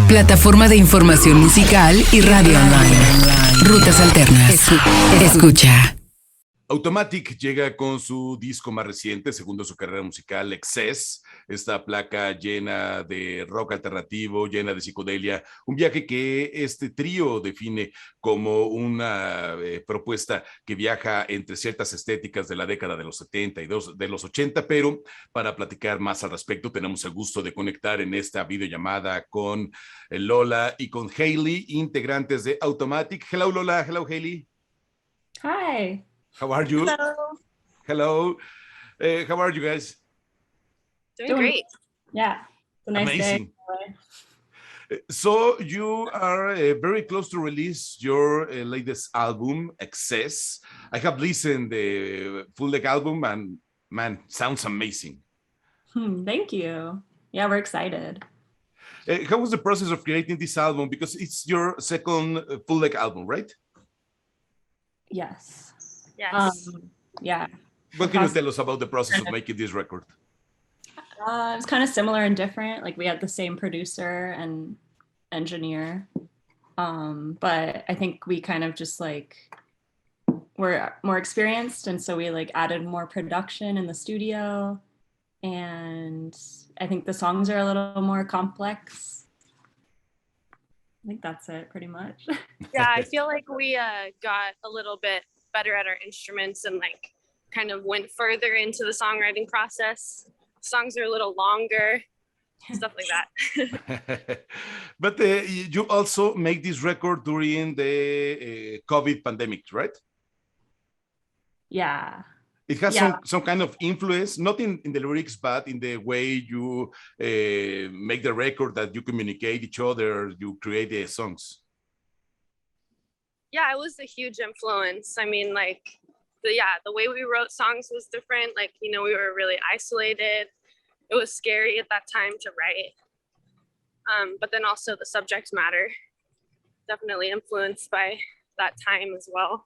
Plataforma de información musical y radio online. Rutas Alternas. Escucha. Automatic llega con su disco más reciente, segundo su carrera musical, Excess, esta placa llena de rock alternativo, llena de psicodelia, un viaje que este trío define como una propuesta que viaja entre ciertas estéticas de la década de los 70 y de los 80, pero para platicar más al respecto tenemos el gusto de conectar en esta videollamada con Lola y con Halle, integrantes de Automatic. Hello Lola, hello Halle. Hi. How are you? Hello. Hello. How are you guys? Doing great. Yeah. It's a nice Amazing. day. So you are very close to release your latest album, Excess. I have listened the full length album and man, sounds amazing. Thank you. Yeah, we're excited. How was the process of creating this album? Because it's your second full length album, right? Yes. Yes. Yeah. What can you tell us about the process of making this record? It was kind of similar and different. Like we had the same producer and engineer. But I think we kind of just like were more experienced. And so we like added more production in the studio. And I think the songs are a little more complex. I think that's it pretty much. Yeah, I feel like we got a little bit better at our instruments and like kind of went further into the songwriting process. Songs are a little longer, stuff like that. But you also make this record during the COVID pandemic, right? Yeah. It has some kind of influence, not in the lyrics, but in the way you make the record, that you communicate each other, you create the songs. Yeah, it was a huge influence. I mean, like, the way we wrote songs was different. Like, you know, we were really isolated. It was scary at that time to write. But then also the subject matter, definitely influenced by that time as well.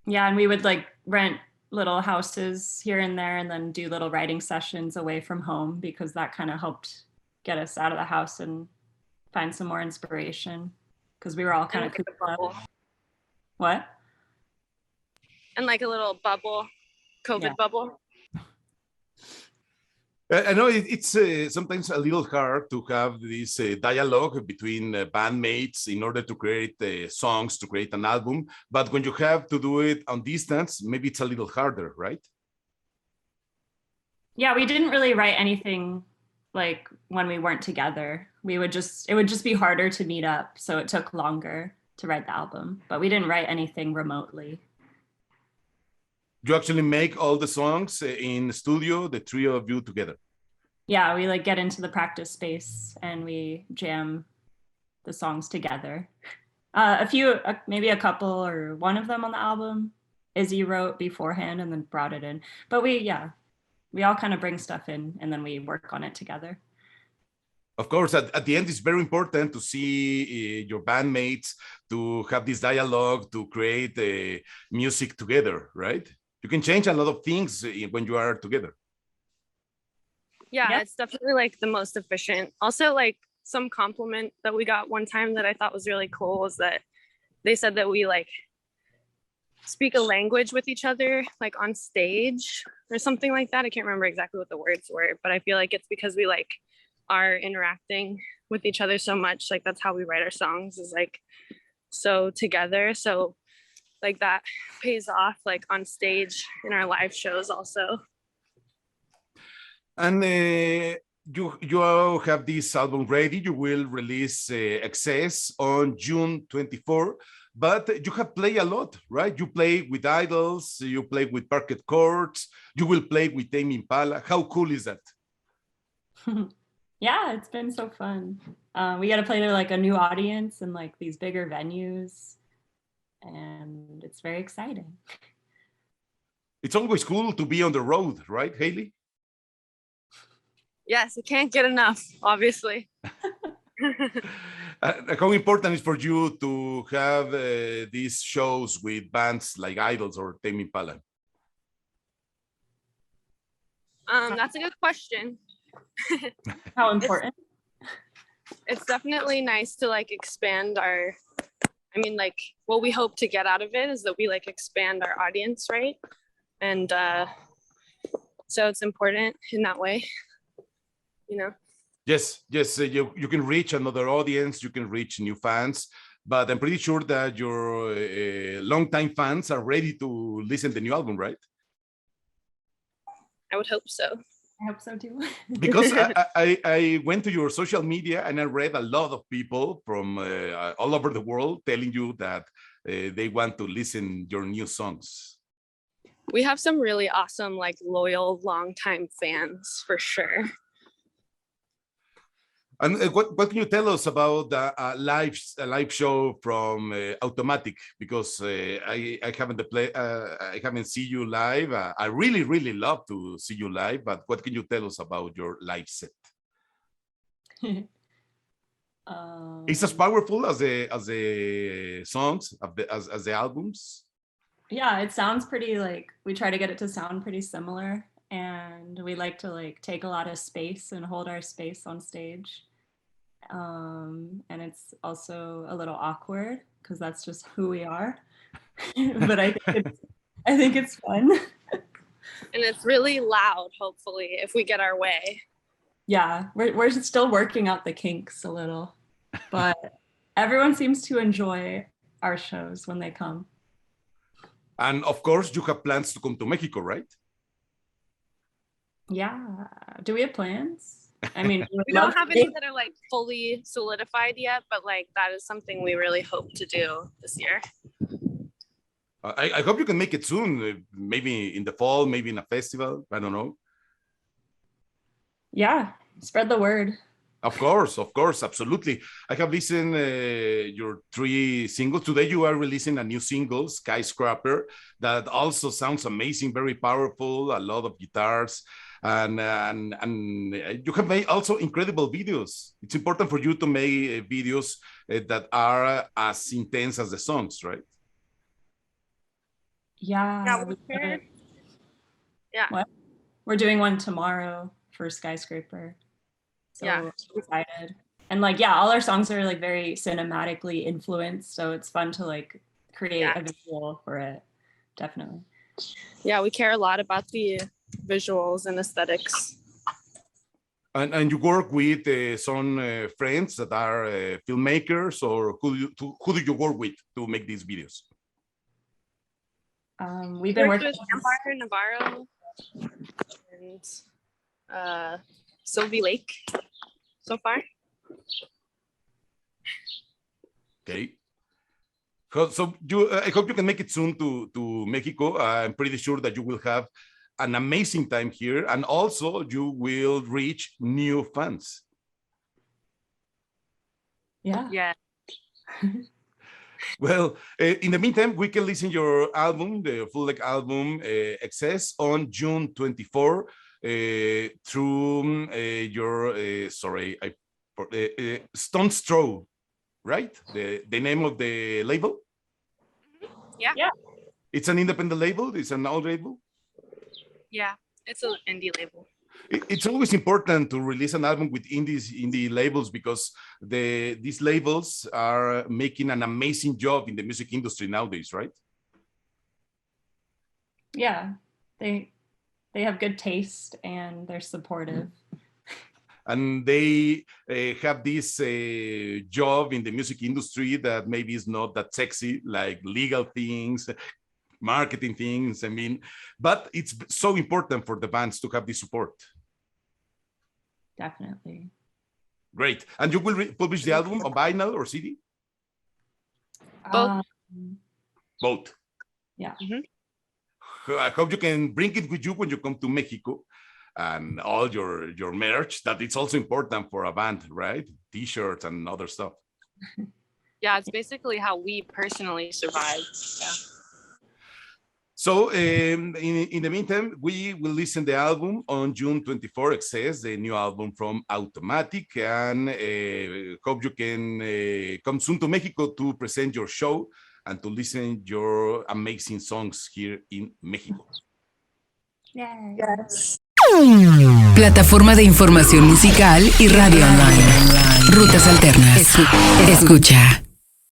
Yeah, and we would like rent little houses here and there and then do little writing sessions away from home because that kind of helped get us out of the house and find some more inspiration because we were all kind of cooped up. What? And like a little bubble, COVID bubble. I know it's sometimes a little hard to have this dialogue between bandmates in order to create songs, to create an album. But when you have to do it on distance, maybe it's a little harder, right? Yeah, we didn't really write anything like when we weren't together. It would just be harder to meet up. So it took longer to write the album, but we didn't write anything remotely. You actually make all the songs in the studio, the trio of you together? Yeah, we like get into the practice space and we jam the songs together. A few, maybe a couple or one of them on the album, Izzy wrote beforehand and then brought it in. But we all kind of bring stuff in and then we work on it together. Of course, at the end, it's very important to see your bandmates, to have this dialogue, to create music together, right? You can change a lot of things when you are together. Yeah, it's definitely like the most efficient. Also, like some compliment that we got one time that I thought was really cool was that they said that we like speak a language with each other, like on stage or something like that. I can't remember exactly what the words were, but I feel like it's because we like are interacting with each other so much. Like that's how we write our songs, is like so together. So like that pays off like on stage in our live shows also. And you have this album ready. You will release Excess on June 24, but you have played a lot, right? You play with idols, you play with parquet courts, you will play with Tame Impala. How cool is that? Yeah, it's been so fun. We got to play to like a new audience and like these bigger venues. And it's very exciting. It's always cool to be on the road, right, Halle? Yes, I can't get enough, obviously. How important is for you to have these shows with bands like Idols or Tame Impala? That's a good question. How important? it's definitely nice to like expand our, I mean, like what we hope to get out of it is that we like expand our audience, right? And so it's important in that way, you know? Yes, you can reach another audience, you can reach new fans, but I'm pretty sure that your longtime fans are ready to listen to the new album, right? I would hope so. I hope so too. Because I went to your social media and I read a lot of people from all over the world telling you that they want to listen your new songs. We have some really awesome, like loyal, longtime fans for sure. And what can you tell us about a live show from Automatic? Because I haven't seen you live. I really love to see you live. But what can you tell us about your live set? It's as powerful as the songs as the albums. Yeah, it sounds pretty like we try to get it to sound pretty similar, and we like to like take a lot of space and hold our space on stage. And it's also a little awkward because that's just who we are. But I think it's fun. And it's really loud, hopefully, if we get our way. Yeah, we're still working out the kinks a little, but everyone seems to enjoy our shows when they come. And of course, you have plans to come to Mexico, right? Yeah. Do we have plans? I mean, we don't have any that are like fully solidified yet, but like that is something we really hope to do this year. I hope you can make it soon, maybe in the fall, maybe in a festival. I don't know. Yeah, spread the word. Of course, absolutely. I have listened your 3 singles. Today you are releasing a new single, Skyscraper, that also sounds amazing, very powerful, a lot of guitars. And you have made also incredible videos. It's important for you to make videos that are as intense as the songs, right? Yeah. Yeah. What? We're doing one tomorrow for Skyscraper. So yeah. I'm excited. And like, yeah, all our songs are like very cinematically influenced. So it's fun to like create a visual for it. Definitely. Yeah, we care a lot about the visuals and aesthetics. And you work with some friends that are filmmakers, or who do you work with to make these videos? We've been working with Empire Navarro and Sylvie Lake so far. Okay. So I hope you can make it soon to Mexico. I'm pretty sure that you will have an amazing time here, and also you will reach new fans. Yeah. Well, in the meantime, we can listen your album, the full-length album, Excess, on June 24 through your, Stone's Throw, right? The name of the label? Yeah. It's an independent label? It's an old label? Yeah, it's an indie label. It's always important to release an album with indie labels, because these labels are making an amazing job in the music industry nowadays, right? Yeah, they have good taste and they're supportive. And they have this job in the music industry that maybe is not that sexy, like legal things, marketing things, I mean, but it's so important for the bands to have this support. Definitely. Great. And you will publish the album on vinyl or CD? Both. Both. Yeah. I hope you can bring it with you when you come to Mexico, and all your merch, that it's also important for a band, right? T-shirts and other stuff. Yeah, it's basically how we personally survive. Yeah. So in the meantime, we will listen to the album on June 24, Excess, the new album from Automatic, and hope you can come soon to Mexico to present your show and to listen your amazing songs here in Mexico. Yes. Plataforma de información musical y radio online. Rutas Alternas. Escucha.